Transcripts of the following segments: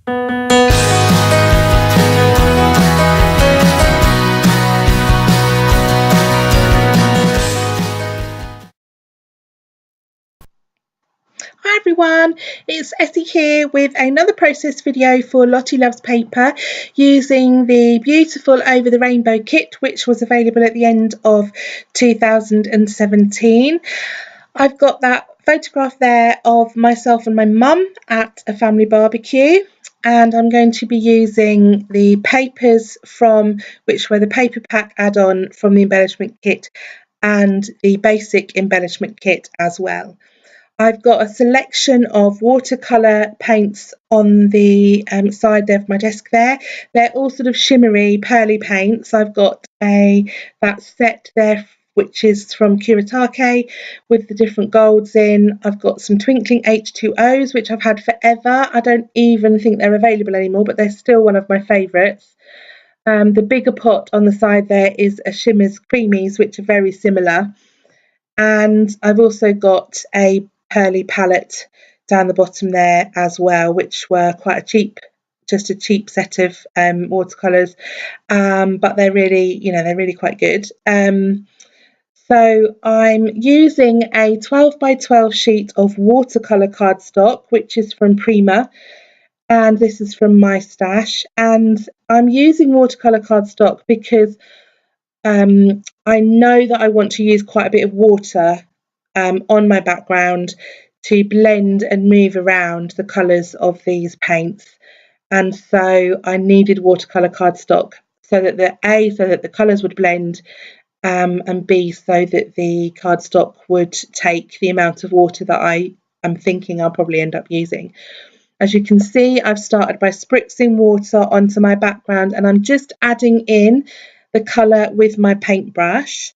Hi everyone, it's Essie here with another process video for Lottie Loves Paper using the beautiful Over the Rainbow kit, which was available at the end of 2017. I've got that photograph there of myself and my mum at a family barbecue, and I'm going to be using the papers which were the paper pack add-on from the embellishment kit and the basic embellishment kit as well. I've got a selection of watercolour paints on the side there of my desk there. They're all sort of shimmery, pearly paints. I've got that set there, which is from Kuretake with the different golds in. I've got some twinkling H2Os, which I've had forever. I don't even think they're available anymore, but they're still one of my favourites. The bigger pot on the side there is a Shimmers Creamies, which are very similar. And I've also got a pearly palette down the bottom there as well, which were quite just a cheap set of watercolours, but they're really quite good. So I'm using a 12 by 12 sheet of watercolour cardstock, which is from Prima, and this is from my stash. And I'm using watercolour cardstock because I know that I want to use quite a bit of water on my background to blend and move around the colours of these paints, and so I needed watercolour cardstock so that the colours would blend, and B, so that the cardstock would take the amount of water that I am thinking I'll probably end up using. As you can see, I've started by spritzing water onto my background, and I'm just adding in the colour with my paintbrush.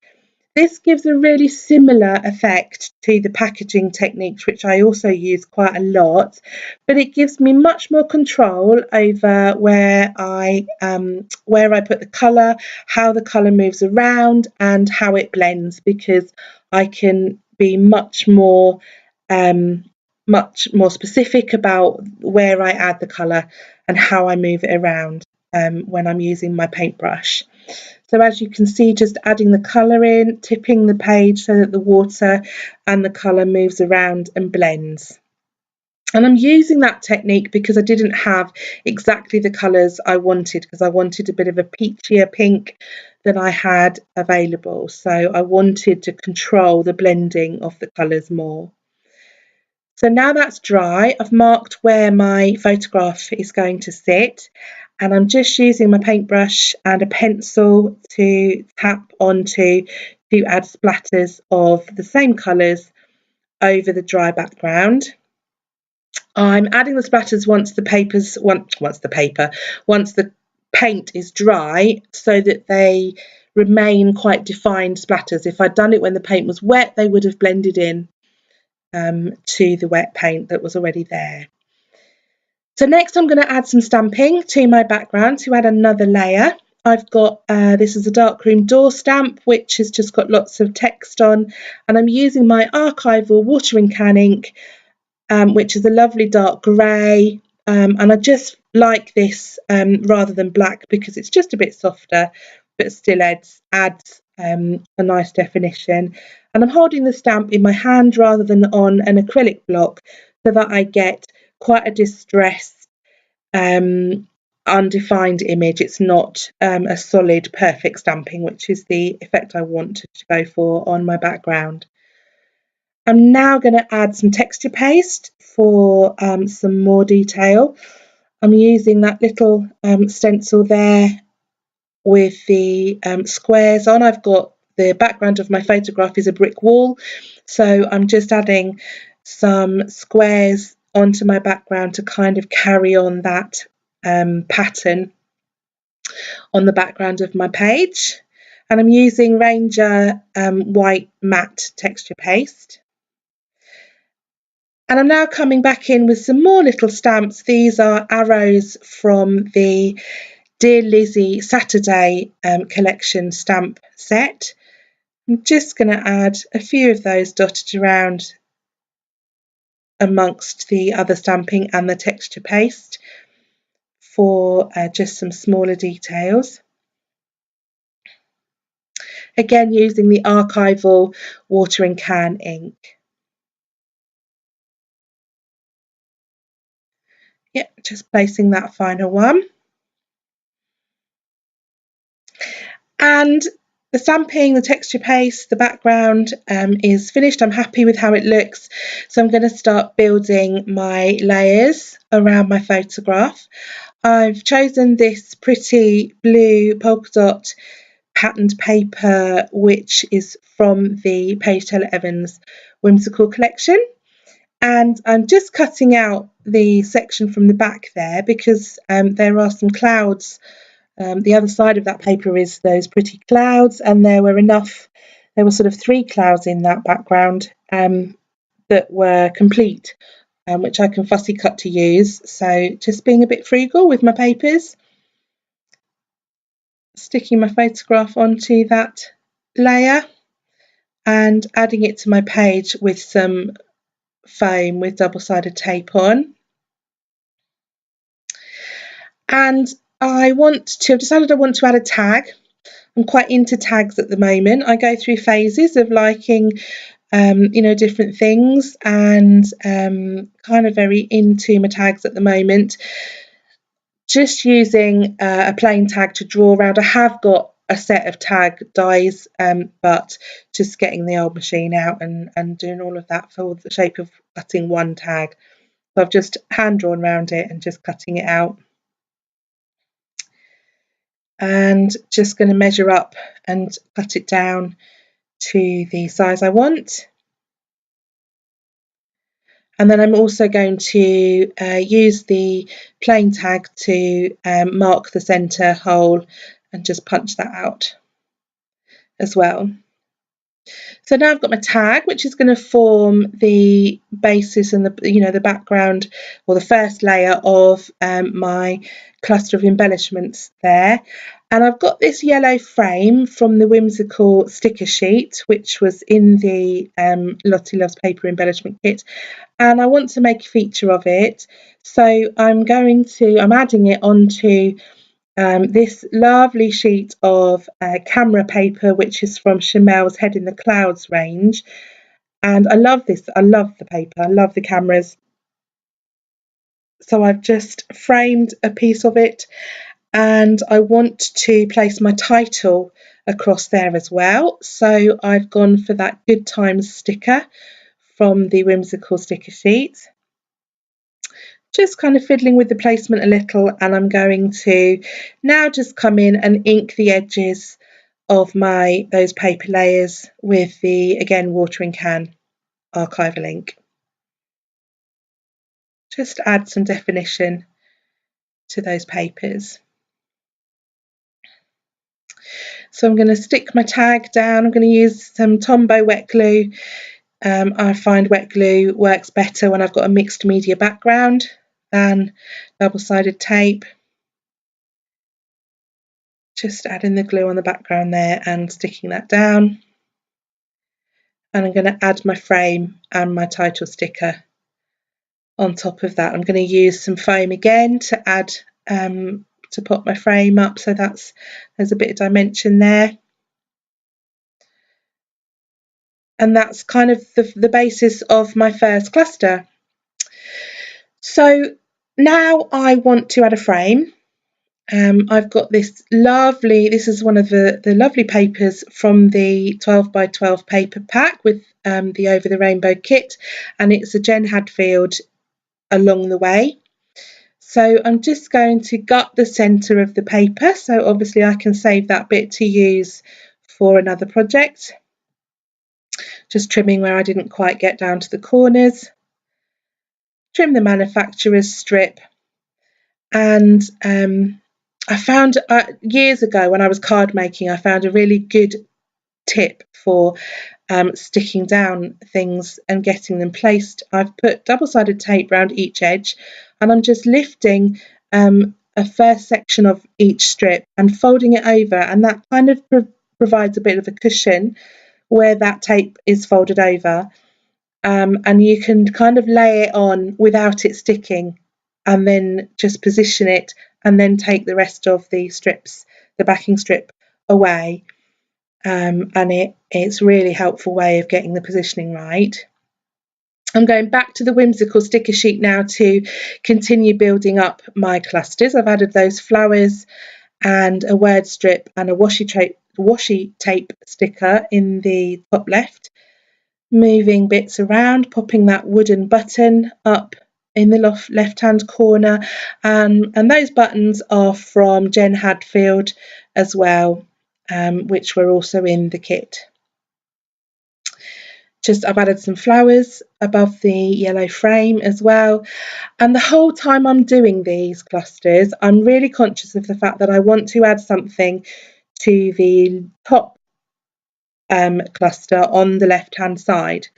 This gives a really similar effect to the packaging techniques, which I also use quite a lot, but it gives me much more control over where I put the colour, how the colour moves around, and how it blends, because I can be much more specific about where I add the colour and how I move it around when I'm using my paintbrush. So as you can see, just adding the colour in, tipping the page so that the water and the colour moves around and blends. And I'm using that technique because I didn't have exactly the colours I wanted, because I wanted a bit of a peachier pink than I had available. So I wanted to control the blending of the colours more. So now that's dry, I've marked where my photograph is going to sit, and I'm just using my paintbrush and a pencil to tap onto to add splatters of the same colours over the dry background. I'm adding the splatters once the paint is dry, so that they remain quite defined splatters. If I'd done it when the paint was wet, they would have blended in to the wet paint that was already there. So next I'm going to add some stamping to my background to add another layer. I've got, this is a darkroom door stamp, which has just got lots of text on, and I'm using my archival watering can ink, which is a lovely dark grey, and I just like this rather than black because it's just a bit softer, but still adds a nice definition. And I'm holding the stamp in my hand rather than on an acrylic block, so that I get quite a distressed, undefined image. It's not a solid, perfect stamping, which is the effect I want to go for on my background. I'm now going to add some texture paste for some more detail. I'm using that little stencil there with the squares on. I've got the background of my photograph is a brick wall, so I'm just adding some squares onto my background to kind of carry on that pattern on the background of my page. And I'm using Ranger white matte texture paste. And I'm now coming back in with some more little stamps. These are arrows from the Dear Lizzie Saturday collection stamp set. I'm just going to add a few of those dotted around amongst the other stamping and the texture paste. for just some smaller details. Again, using the archival watering can ink. Yeah, just placing that final one. And the stamping, the texture paste, the background is finished. I'm happy with how it looks. So I'm going to start building my layers around my photograph. I've chosen this pretty blue polka dot patterned paper, which is from the Paige Taylor Evans Whimsical collection. And I'm just cutting out the section from the back there because there are some clouds. The other side of that paper is those pretty clouds, and there were sort of 3 clouds in that background that were complete, which I can fussy cut to use. So just being a bit frugal with my papers, sticking my photograph onto that layer and adding it to my page with some foam with double-sided tape on. And I've decided I want to add a tag. I'm quite into tags at the moment. I go through phases of liking different things, and kind of very into my tags at the moment. Just using a plain tag to draw around. I have got a set of tag dies, but just getting the old machine out and doing all of that for the shape of cutting one tag. So I've just hand drawn around it and just cutting it out. And just going to measure up and cut it down to the size I want. And then I'm also going to use the plain tag to mark the centre hole and just punch that out as well. So now I've got my tag, which is going to form the basis and the background, or the first layer of my cluster of embellishments there. And I've got this yellow frame from the Whimsical sticker sheet, which was in the Lottie Loves Paper embellishment kit, and I want to make a feature of it. So I'm adding it onto this lovely sheet of camera paper, which is from Chamel's Head in the Clouds range. And I love this. I love the paper. I love the cameras. So I've just framed a piece of it, and I want to place my title across there as well. So I've gone for that Good Times sticker from the Whimsical sticker sheet. Just kind of fiddling with the placement a little, and I'm going to now just come in and ink the edges of those paper layers with the, again, watering can archival ink. Just add some definition to those papers. So I'm going to stick my tag down. I'm going to use some Tombow wet glue. I find wet glue works better when I've got a mixed media background than double-sided tape. Just adding the glue on the background there and sticking that down. And I'm going to add my frame and my title sticker on top of that. I'm going to use some foam again to add to put my frame up, so there's a bit of dimension there. And that's kind of the basis of my first cluster. So now I want to add a frame. I've got this is one of the lovely papers from the 12 by 12 paper pack with the Over the Rainbow kit, and it's a Jen Hadfield along the way. So I'm just going to gut the centre of the paper, so obviously I can save that bit to use for another project. Just trimming where I didn't quite get down to the corners. Trim the manufacturer's strip, and I found years ago when I was card making, I found a really good tip for sticking down things and getting them placed. I've put double-sided tape around each edge, and I'm just lifting a first section of each strip and folding it over, and that kind of provides a bit of a cushion where that tape is folded over, and you can kind of lay it on without it sticking and then just position it and then take the rest of the strips, the backing strip, away. And it's really helpful way of getting the positioning right. I'm going back to the whimsical sticker sheet now to continue building up my clusters. I've added those flowers and a word strip and a washi tape sticker in the top left. Moving bits around, popping that wooden button up in the left-hand corner, and those buttons are from Jen Hadfield as well, which were also in the kit. I've added some flowers above the yellow frame as well, and the whole time I'm doing these clusters, I'm really conscious of the fact that I want to add something to the top cluster on the left-hand side.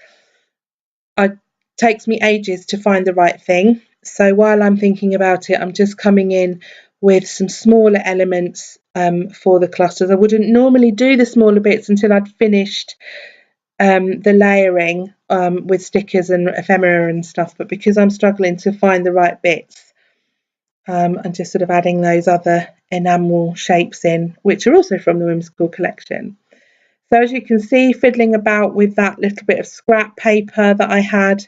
It takes me ages to find the right thing, so while I'm thinking about it, I'm just coming in with some smaller elements for the clusters. I wouldn't normally do the smaller bits until I'd finished the layering with stickers and ephemera and stuff, but because I'm struggling to find the right bits, I'm just sort of adding those other enamel shapes in, which are also from the Whimsical collection. So as you can see, fiddling about with that little bit of scrap paper that I had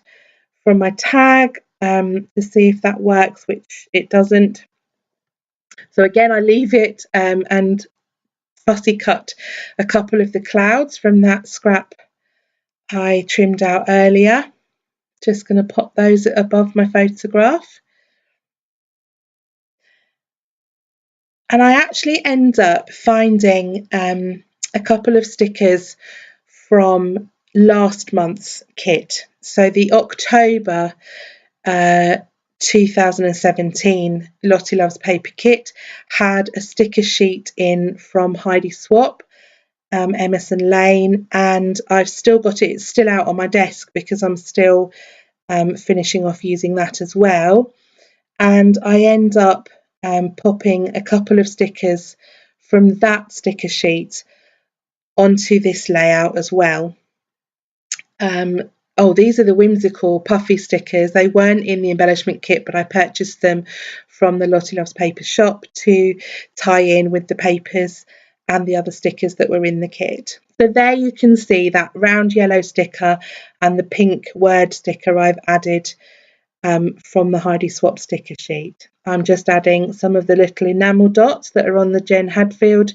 from my tag to see if that works, which it doesn't. So again, I leave it and fussy cut a couple of the clouds from that scrap I trimmed out earlier. Just going to pop those above my photograph. And I actually end up finding a couple of stickers from last month's kit. So the October 2017 Lottie Loves Paper kit had a sticker sheet in from Heidi Swap, Emerson Lane, and I've still got it. It's still out on my desk because I'm still finishing off using that as well. And I end up popping a couple of stickers from that sticker sheet onto this layout as well. These are the whimsical puffy stickers. They weren't in the embellishment kit, but I purchased them from the Lottie Loves Paper shop to tie in with the papers and the other stickers that were in the kit. So there you can see that round yellow sticker and the pink word sticker I've added from the Heidi Swap sticker sheet. I'm just adding some of the little enamel dots that are on the Jen Hadfield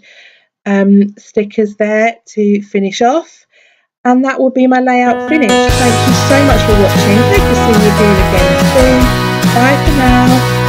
stickers there to finish off. And that will be my layout finished. Thank you so much for watching. Hope to see you here again soon. Bye for now.